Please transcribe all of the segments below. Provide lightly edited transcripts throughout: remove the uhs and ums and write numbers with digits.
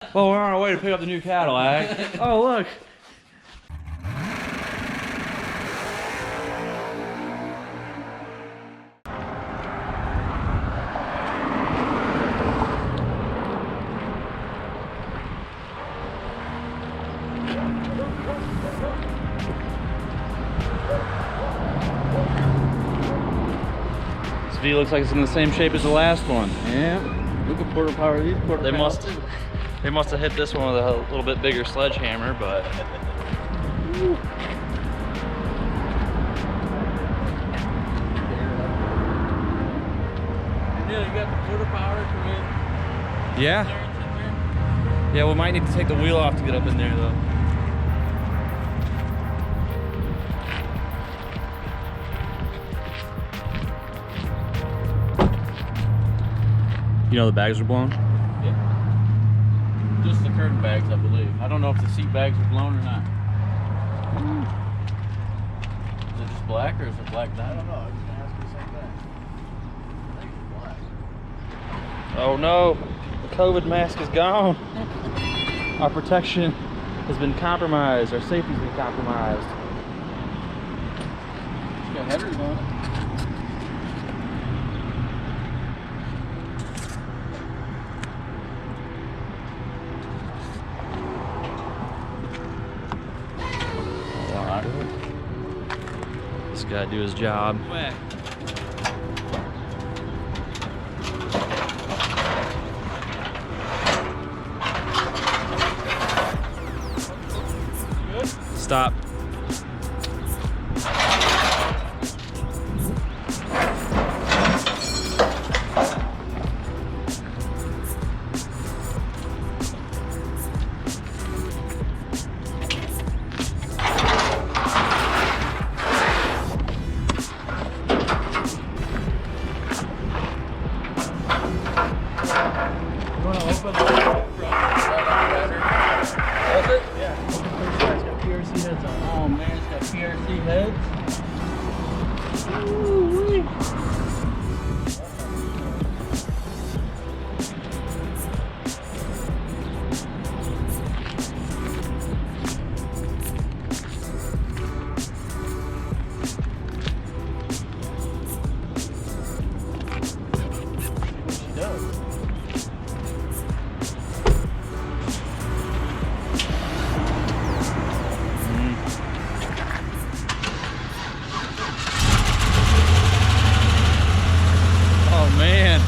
Well, we're on our way to pick up the new Cadillac. Oh, look. This V looks like it's in the same shape as the last one. Yeah. Look at quarter power. These quarter They must have hit this one with a little bit bigger sledgehammer, but Yeah, you got the quarter power to yeah. Yeah, we might need to take the wheel off to get up in there though. You know the bags are blown? Yeah. Just the curtain bags, I believe. I don't know if the seat bags are blown or not. Is it just black or is it black diamond? I don't know. I was going to ask you the same thing. I think it's black. Oh no, the COVID mask is gone. Our protection has been compromised. Our safety's been compromised. It's got headers on it. This guy do his job. Stop. Oh man, it's got PRC heads. Ooh-wee. She does. Oh man.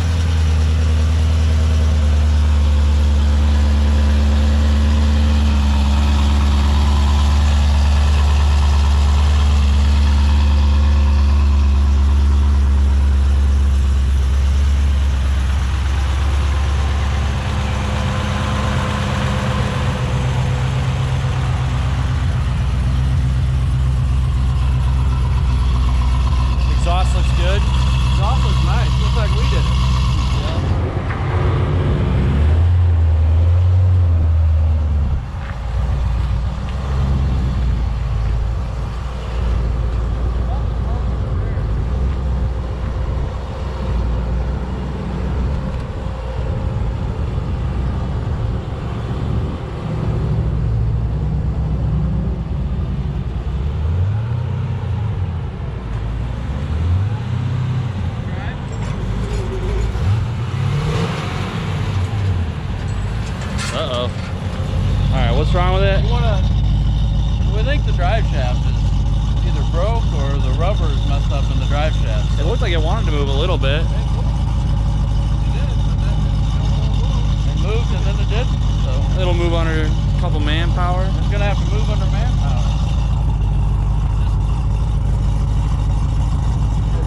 Exhaust looks good. Exhaust looks nice. Looks like we did it. Uh-oh. Alright, what's wrong with it? We think the drive shaft is either broke or the rubber is messed up in the drive shaft. It looked like it wanted to move a little bit. It moved and then it didn't. So It'll move under a couple manpower. it's gonna have to move under manpower.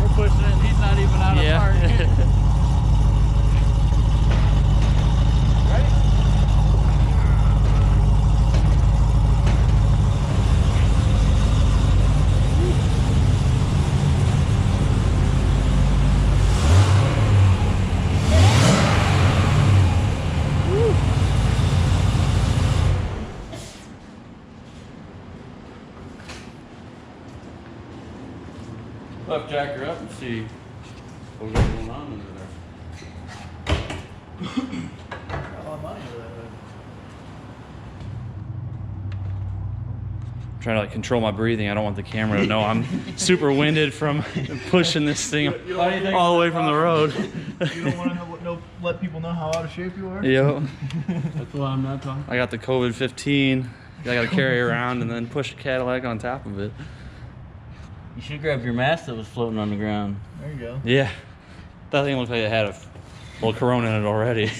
We're pushing it and he's not even out of park. Ready? We'll have to jack her up and see what's going on under there. Got a lot of money over there. trying to like control my breathing. I don't want the camera to know I'm super winded from pushing this thing all the way from the road. You don't want to let people know how out of shape you are? Yep. That's why I'm not talking. I got the COVID-15. I got to carry around and then push a Cadillac on top of it. You should grab your mask that was floating on the ground. There you go. Yeah. That thing looked like it had a little Corona in it already.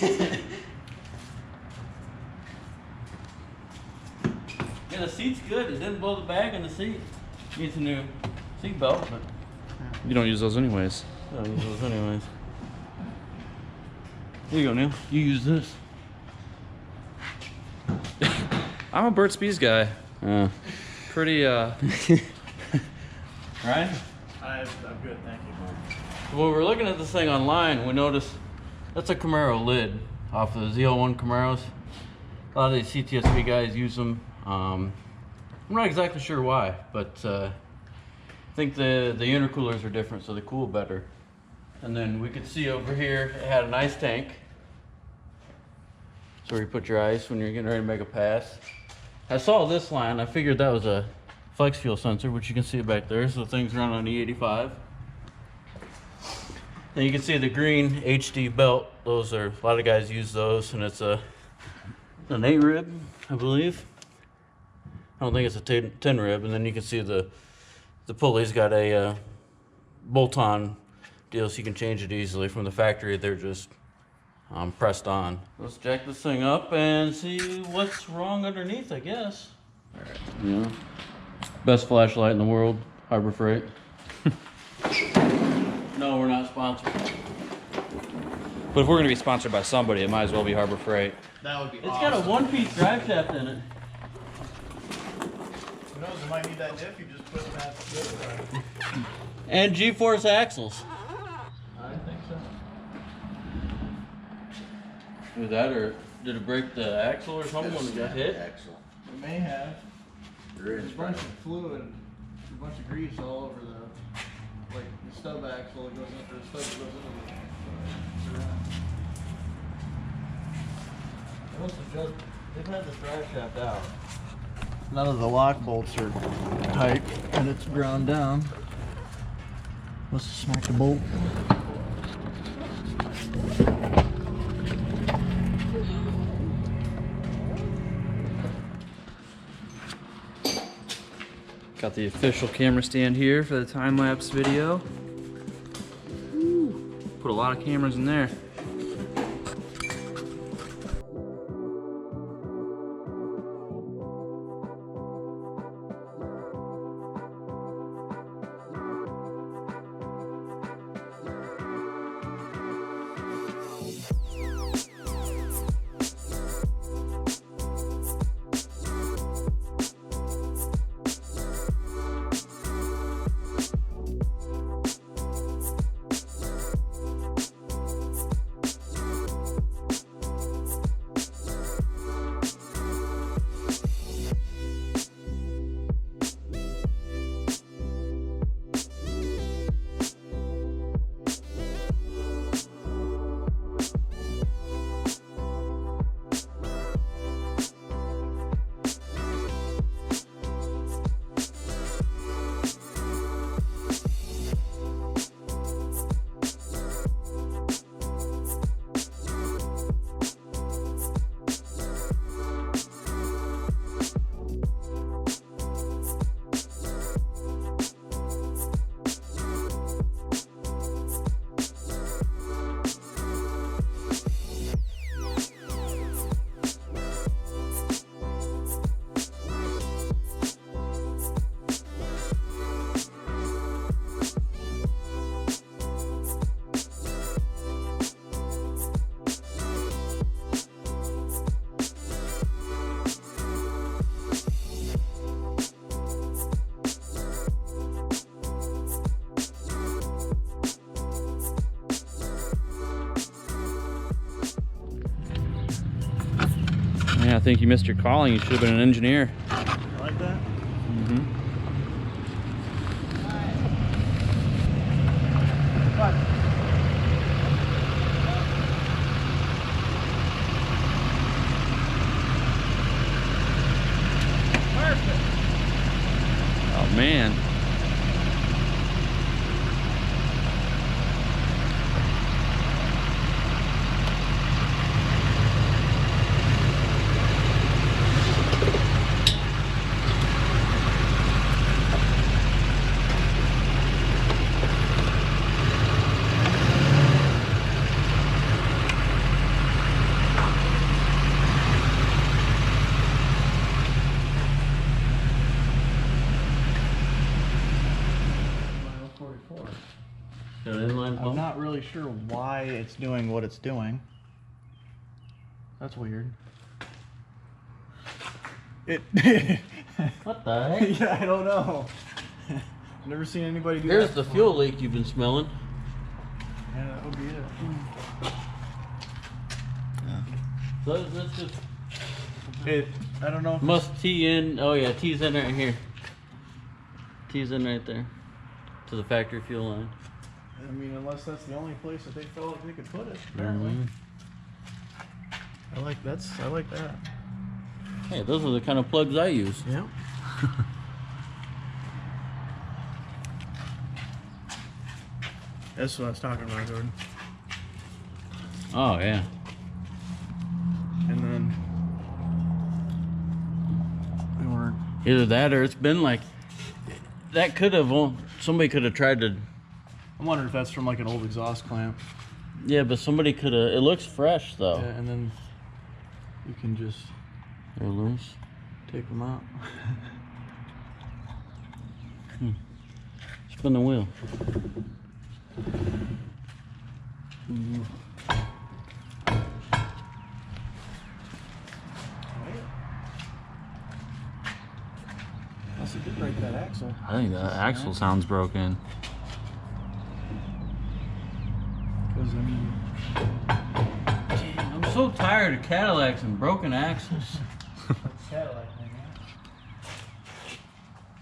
Yeah, the seat's good. It didn't blow the bag in the seat. Needs a new seat belt, but You don't use those anyways. I don't use those anyways. Here you go, Neil. You use this. I'm a Burt's Bees guy. Pretty, Right? I'm good, thank you. So when we're looking at this thing online, we noticed that's a Camaro lid off the Z01 Camaros. A lot of these CTS-V guys use them. I'm not exactly sure why, but I think the intercoolers are different, so they cool better. And then we could see over here, it had an ice tank. So where you put your ice when you're getting ready to make a pass. I saw this line, I figured that was a flex fuel sensor, which you can see it back there. So the thing's run on E85. Then you can see the green HD belt. Those are, a lot of guys use those, and it's an 8 rib, I believe. I don't think it's a 10 rib. And then you can see the pulley's got a bolt-on deal, so you can change it easily. From the factory, they're just pressed on. Let's jack this thing up and see what's wrong underneath, I guess. All right. Yeah. Best flashlight in the world, Harbor Freight. No, we're not sponsored. but if we're gonna be sponsored by somebody, it might as well be Harbor Freight. That would be It's got a one-piece drive shaft in it. Who knows, it might need that diff, you just put that together. And G-force axles. I think so. Was that, or did it break the axle or something when it got hit? Axle. It may have. There There's is a bunch of fluid, a bunch of grease all over like the stub axle that goes into the stub that goes into the ceramic. They must have just, they've had this drive shaft out. None of the lock bolts are tight and it's ground down. Must have smacked a bolt. Got the official camera stand here for the time-lapse video. Woo. Put a lot of cameras in there. Yeah, I think you missed your calling. You should have been an engineer. Like that? Mm-hmm. What? Perfect. Man. Got an inline I'm pump? not really sure why it's doing what it's doing. That's weird. It. What the heck? Yeah, I don't know. Never seen anybody do Here's that. the fuel leak you've been smelling. Yeah, that would be it. So that's just I don't know. If must T in. Oh yeah, T's in right here. T's in right there to the factory fuel line. I mean, unless that's the only place that they felt like they could put it. Apparently. I like that. Hey, those are the kind of plugs I use. Yeah. That's what I was talking about, Gordon. Oh yeah. And then we weren't. Either that or it's been like that. Somebody could have tried to. I'm wondering if that's from like an old exhaust clamp. Yeah, but somebody could have. It looks fresh though. Yeah, and then you can just They're loose. take them out. Spin the wheel. Unless it did break that axle. I think the axle sounds broken. Because I mean, I'm so tired of Cadillacs and broken axles. Cadillac thing,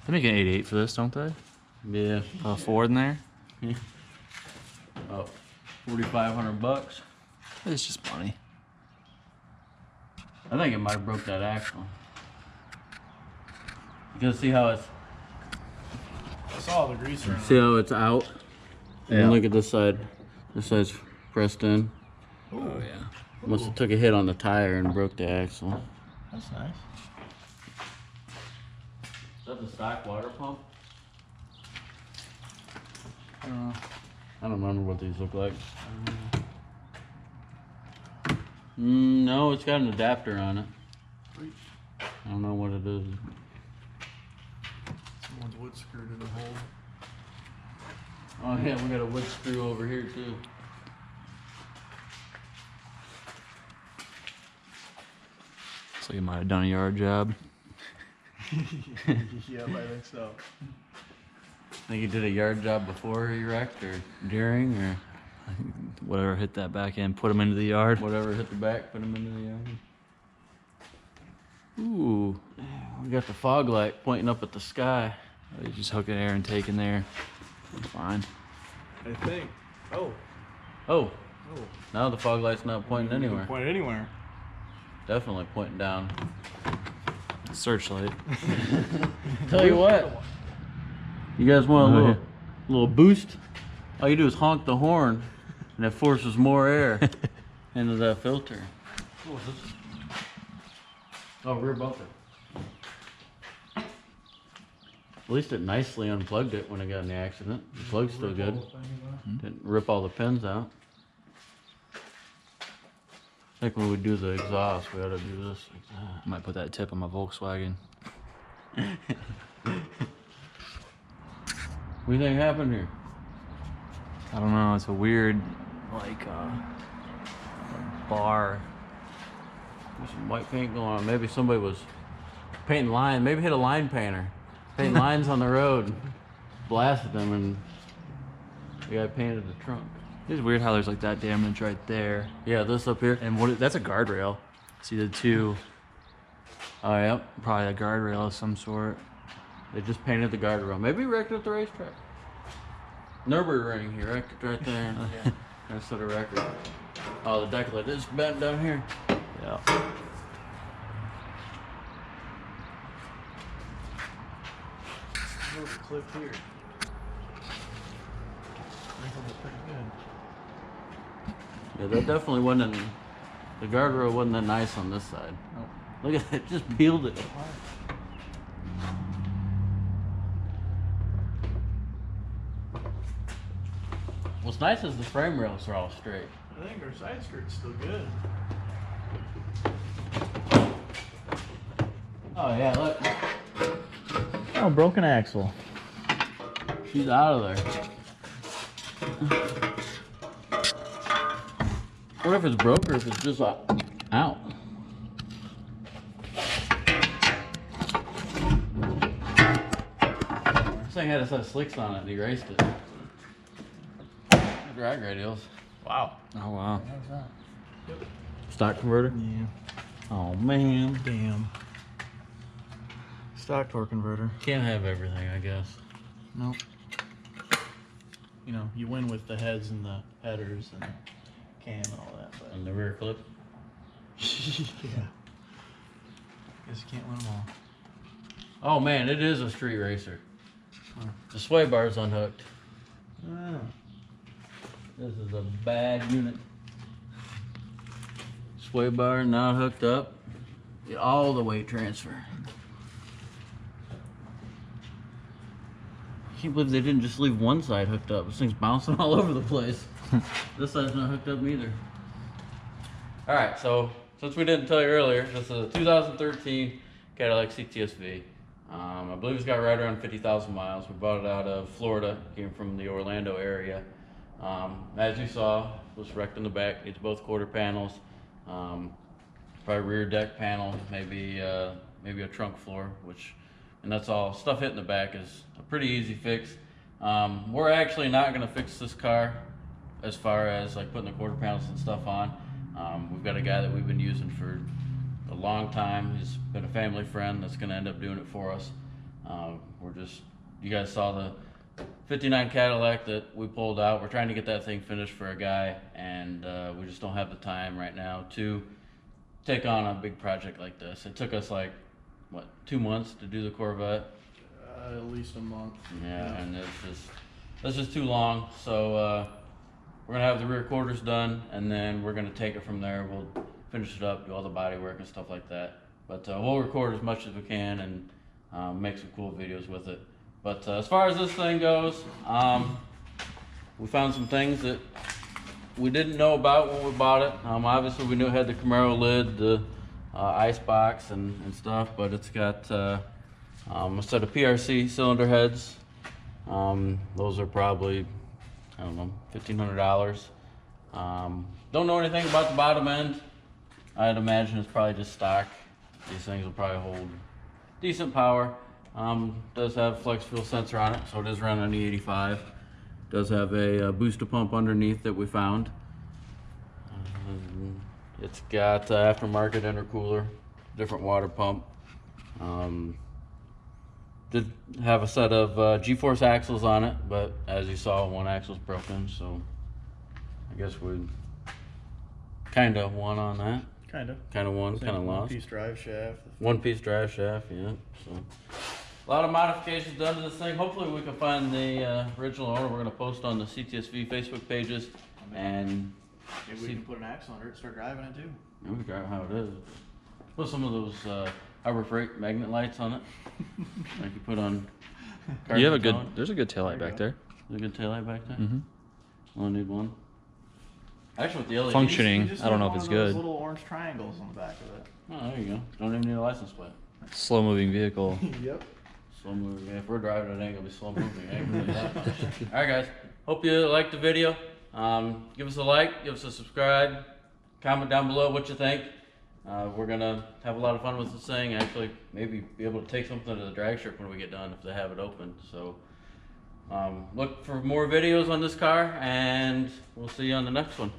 They make an 88 for this, don't they? Yeah. A Ford in there? Yeah. Oh, $4,500. It's just money. I think it might have broke that axle. You can see how it's. I saw the grease around. See how it's out. Yeah. And look at this side. This side's pressed in. Oh yeah. Must have took a hit on the tire and broke the axle. That's nice. Is that the stock water pump? I don't know. I don't remember what these look like. No, it's got an adapter on it. I don't know what it is. Someone's wood screwed in the hole. Oh yeah, we got a wood screw over here too. Looks like you might have done a yard job. Yeah, I think so. Think you did a yard job before he wrecked, or during, or Whatever hit that back end, put them into the yard. whatever hit the back, put him into the yard. Ooh. We got the fog light pointing up at the sky. You just hook an air intake in there. Fine. I think. Oh. Oh, Oh. now the fog light's not pointing anywhere. Point anywhere. Definitely pointing down. Searchlight. Tell you what, you guys want a Oh, little boost? All you do is honk the horn, and it forces more air into that filter. What was this? Oh, rear bumper. At least it nicely unplugged it when it got in the accident. The plug's still good. Didn't rip all the pins out. I think when we do the exhaust, we ought to do this like that. Might put that tip on my Volkswagen. What do you think happened here? I don't know. It's a weird, like, bar. There's some white paint going on. Maybe somebody was painting lines. Maybe hit a line painter. Painting lines on the road. Blasted them, and the guy painted the trunk. It's weird how there's like that damage right there. Yeah, this up here. And that's a guardrail. See the two, Oh, yep. probably a guardrail of some sort. They just painted the guardrail. Maybe he wrecked it at the racetrack. Nürburgring, he wrecked it right there. That's the record. Oh, the deck light is bent down here. Yeah. little clip here. Wrinkled it pretty good. Yeah, that definitely wasn't. The guardrail wasn't that nice on this side. Nope. Look at it, just peeled it. What's nice is the frame rails are all straight. I think our side skirt's still good. Oh yeah, look. Oh, broken axle. She's out of there. I wonder if it's broke or if it's just out. This thing had a set of slicks on it and he erased it. Drag radials. Wow. Oh wow. How's that? Yep. Stock converter? Yeah. Oh man. Damn. Stock torque converter. Can't have everything, I guess. Nope. You know, you win with the heads and the headers and cam and all that, but And the rear clip. yeah. Guess you can't win them all. Oh man, it is a street racer. The sway bar's unhooked. Oh. This is a bad unit. Sway bar not hooked up. Get all the weight transfer. I can't believe they didn't just leave one side hooked up. This thing's bouncing all over the place. This side's not hooked up either. Alright, so since we didn't tell you earlier, this is a 2013 Cadillac CTS-V. I believe it's got right around 50,000 miles. We bought it out of Florida, came from the Orlando area. As you saw, it was wrecked in the back. Needs both quarter panels, probably rear deck panel, maybe a trunk floor, and that's all. Stuff hitting the back is a pretty easy fix. We're actually not going to fix this car as far as like putting the quarter panels and stuff on. We've got a guy that we've been using for a long time. He's been a family friend that's going to end up doing it for us. You guys saw the 59 Cadillac that we pulled out. We're trying to get that thing finished for a guy, and we just don't have the time right now to take on a big project like this. It took us like, what, 2 months to do the Corvette? At least a month. Yeah, and that's just too long. So we're gonna have the rear quarters done, and then we're gonna take it from there. We'll finish it up, do all the body work and stuff like that. But we'll record as much as we can and make some cool videos with it. But as far as this thing goes, we found some things that we didn't know about when we bought it. Obviously we knew it had the Camaro lid, the ice box and stuff, but it's got a set of PRC cylinder heads. Those are probably, I don't know, $1,500. Don't know anything about the bottom end. I'd imagine it's probably just stock. These things will probably hold decent power. Does have flex fuel sensor on it, so it is running on E85. Does have a booster pump underneath that we found. It's got aftermarket intercooler, different water pump. Did have a set of G-force axles on it, but as you saw, one axle's broken, so I guess we kind of won on that. Kind of won, kind of lost. One-piece drive shaft. One-piece drive shaft, yeah. So a lot of modifications done to this thing. Hopefully we can find the original owner. We're going to post on the CTS-V Facebook pages, and maybe we can put an axle under it and start driving it too. we can drive how it is. Put some of those Harbor Freight magnet lights on it, like you put on cars. You have a good. There's a good taillight back there. There's a good taillight back there. Mm-hmm. Only need one. Actually, with the LEDs. Functioning. You just I don't need know if one it's of those good. little orange triangles on the back of it. Oh, there you go. Don't even need a license plate. Slow moving vehicle. Yep. Slow moving. If we're driving, it ain't gonna be slow moving. I can tell you that much. All right, guys. Hope you liked the video. Give us a like, give us a subscribe, comment down below what you think. We're gonna have a lot of fun with this thing. Actually, maybe be able to take something to the drag strip when we get done if they have it open. So look for more videos on this car, and we'll see you on the next one.